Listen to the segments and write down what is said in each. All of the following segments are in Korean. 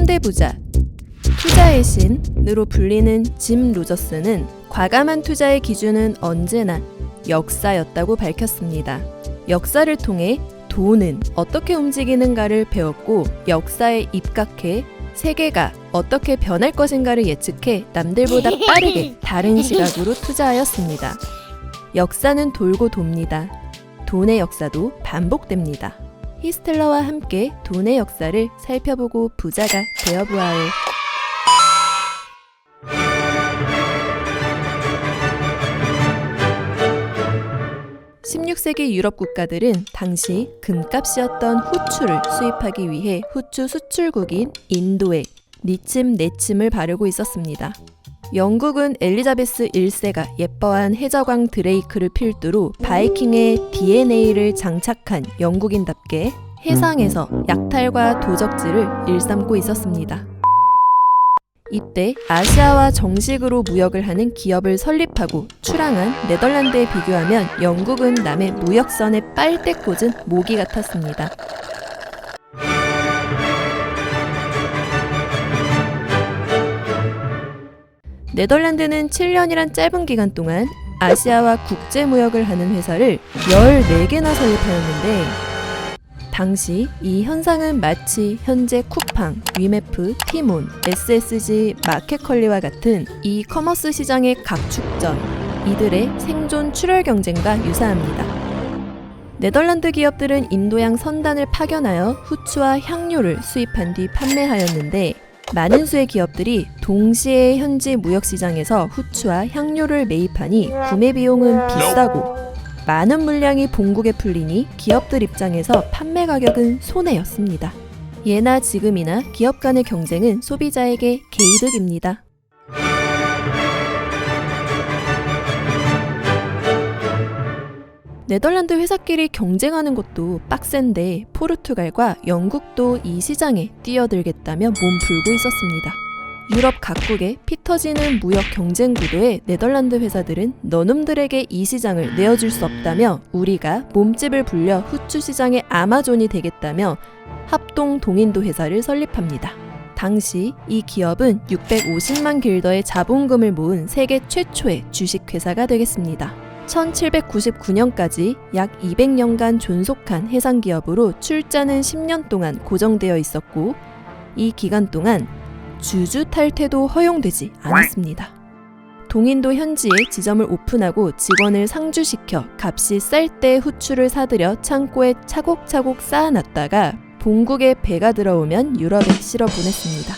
현대부자, 투자의 신으로 불리는 짐 로저스는 과감한 투자의 기준은 언제나 역사였다고 밝혔습니다. 역사를 통해 돈은 어떻게 움직이는가를 배웠고 역사에 입각해 세계가 어떻게 변할 것인가를 예측해 남들보다 빠르게 다른 시각으로 투자하였습니다. 역사는 돌고 돕니다. 돈의 역사도 반복됩니다. 히스텔러와 함께 돈의 역사를 살펴보고 부자가 되어보아요. 16세기 유럽 국가들은 당시 금값이었던 후추를 수입하기 위해 후추 수출국인 인도에 니침 내침을 바르고 있었습니다. 영국은 엘리자베스 1세가 예뻐한 해적왕 드레이크를 필두로 바이킹의 DNA를 장착한 영국인답게 해상에서 약탈과 도적질을 일삼고 있었습니다. 이때 아시아와 정식으로 무역을 하는 기업을 설립하고 출항한 네덜란드에 비교하면 영국은 남의 무역선에 빨대 꽂은 모기 같았습니다. 네덜란드는 7년이란 짧은 기간 동안 아시아와 국제무역을 하는 회사를 14개나 설립하였는데 당시 이 현상은 마치 현재 쿠팡, 위메프, 티몬, SSG, 마켓컬리와 같은 이커머스 시장의 각축전, 이들의 생존 출혈 경쟁과 유사합니다. 네덜란드 기업들은 인도양 선단을 파견하여 후추와 향료를 수입한 뒤 판매하였는데 많은 수의 기업들이 동시에 현지 무역시장에서 후추와 향료를 매입하니 구매 비용은 비싸고 많은 물량이 본국에 풀리니 기업들 입장에서 판매 가격은 손해였습니다. 예나 지금이나 기업 간의 경쟁은 소비자에게 개이득입니다. 네덜란드 회사끼리 경쟁하는 것도 빡센데 포르투갈과 영국도 이 시장에 뛰어들겠다며 몸풀고 있었습니다. 유럽 각국의 피 터지는 무역 경쟁 구도에 네덜란드 회사들은 너놈들에게 이 시장을 내어줄 수 없다며 우리가 몸집을 불려 후추 시장의 아마존이 되겠다며 합동 동인도 회사를 설립합니다. 당시 이 기업은 650만 길더의 자본금을 모은 세계 최초의 주식회사가 되겠습니다. 1799년까지 약 200년간 존속한 해상기업으로 출자는 10년 동안 고정되어 있었고 이 기간 동안 주주 탈퇴도 허용되지 않았습니다. 동인도 현지에 지점을 오픈하고 직원을 상주시켜 값이 쌀 때 후추를 사들여 창고에 차곡차곡 쌓아놨다가 본국에 배가 들어오면 유럽에 실어보냈습니다.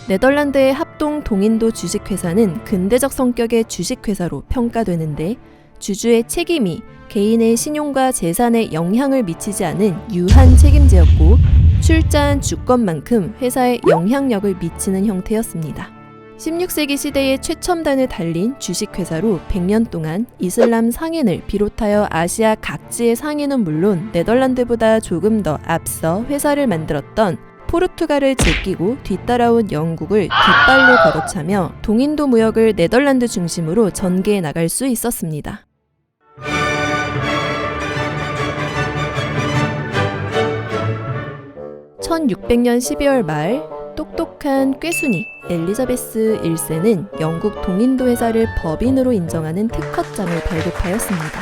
네덜란드의 합동 동인도 주식회사는 근대적 성격의 주식회사로 평가되는데 주주의 책임이 개인의 신용과 재산에 영향을 미치지 않은 유한 책임제였고 출자한 주권만큼 회사에 영향력을 미치는 형태였습니다. 16세기 시대의 최첨단을 달린 주식회사로 100년 동안 이슬람 상인을 비롯하여 아시아 각지의 상인은 물론 네덜란드보다 조금 더 앞서 회사를 만들었던 포르투갈을 제끼고 뒤따라온 영국을 뒷발로 걷어차며 동인도 무역을 네덜란드 중심으로 전개해 나갈 수 있었습니다. 1600년 12월 말 똑똑한 꾀순이 엘리자베스 1세는 영국 동인도 회사를 법인으로 인정하는 특허장을 발급하였습니다.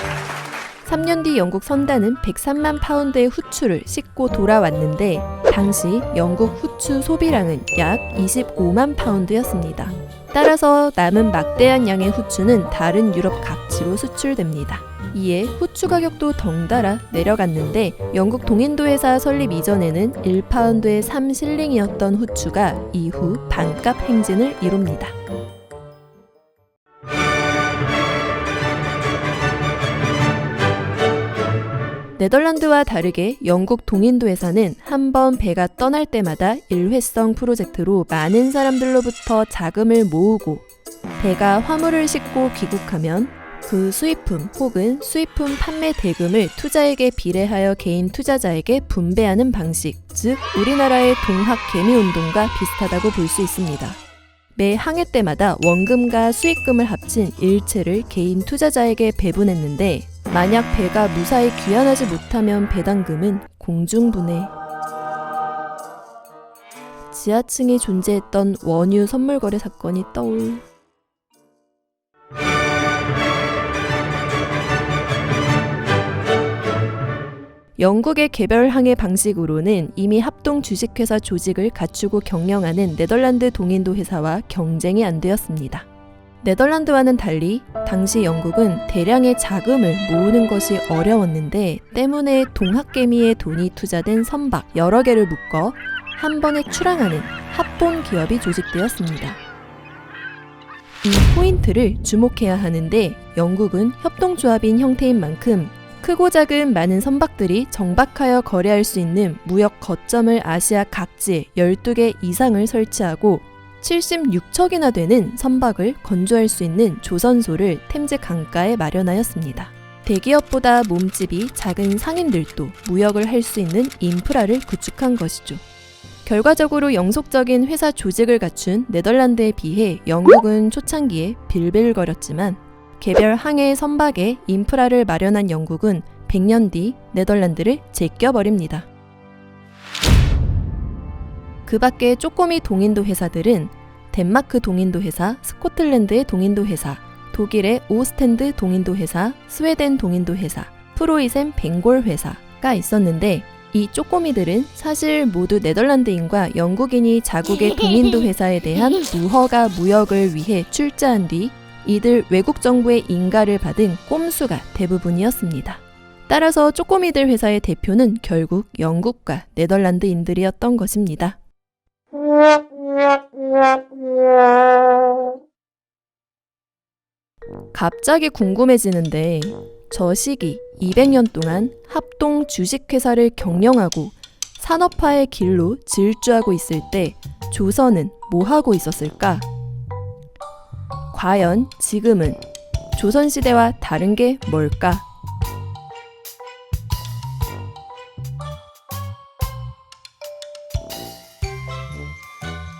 3년 뒤 영국 선단은 103만 파운드의 후추를 싣고 돌아왔는데 당시 영국 후추 소비량은 약 25만 파운드였습니다. 따라서 남은 막대한 양의 후추는 다른 유럽 각지로 수출됩니다. 이에 후추 가격도 덩달아 내려갔는데 영국 동인도 회사 설립 이전에는 1파운드에 3실링이었던 후추가 이후 반값 행진을 이룹니다. 네덜란드와 다르게 영국 동인도 회사는 한 번 배가 떠날 때마다 일회성 프로젝트로 많은 사람들로부터 자금을 모으고 배가 화물을 싣고 귀국하면 그 수입품 혹은 수입품 판매 대금을 투자액에 비례하여 개인 투자자에게 분배하는 방식, 즉 우리나라의 동학 개미운동과 비슷하다고 볼 수 있습니다. 매 항해 때마다 원금과 수익금을 합친 일체를 개인 투자자에게 배분했는데 만약 배가 무사히 귀환하지 못하면 배당금은 공중분해. 지하층에 존재했던 원유 선물거래 사건이 떠올. 영국의 개별 항해 방식으로는 이미 합동 주식회사 조직을 갖추고 경영하는 네덜란드 동인도 회사와 경쟁이 안 되었습니다. 네덜란드와는 달리 당시 영국은 대량의 자금을 모으는 것이 어려웠는데 때문에 동학개미의 돈이 투자된 선박 여러 개를 묶어 한 번에 출항하는 합본 기업이 조직되었습니다. 이 포인트를 주목해야 하는데 영국은 협동조합인 형태인 만큼 크고 작은 많은 선박들이 정박하여 거래할 수 있는 무역 거점을 아시아 각지에 12개 이상을 설치하고 76척이나 되는 선박을 건조할 수 있는 조선소를 템즈 강가에 마련하였습니다. 대기업보다 몸집이 작은 상인들도 무역을 할 수 있는 인프라를 구축한 것이죠. 결과적으로 영속적인 회사 조직을 갖춘 네덜란드에 비해 영국은 초창기에 빌빌거렸지만 개별 항해 선박에 인프라를 마련한 영국은 100년 뒤 네덜란드를 제껴버립니다. 그 밖에 쪼꼬미 동인도 회사들은 덴마크 동인도 회사, 스코틀랜드의 동인도 회사, 독일의 오스텐드 동인도 회사, 스웨덴 동인도 회사, 프로이센 벵골 회사가 있었는데 이 쪼꼬미들은 사실 모두 네덜란드인과 영국인이 자국의 동인도 회사에 대한 무허가 무역을 위해 출자한 뒤 이들 외국 정부의 인가를 받은 꼼수가 대부분이었습니다. 따라서 쪼꼬미들 회사의 대표는 결국 영국과 네덜란드인들이었던 것입니다. 갑자기 궁금해지는데 저 시기 200년 동안 합동 주식회사를 경영하고 산업화의 길로 질주하고 있을 때 조선은 뭐 하고 있었을까? 과연 지금은 조선시대와 다른 게 뭘까?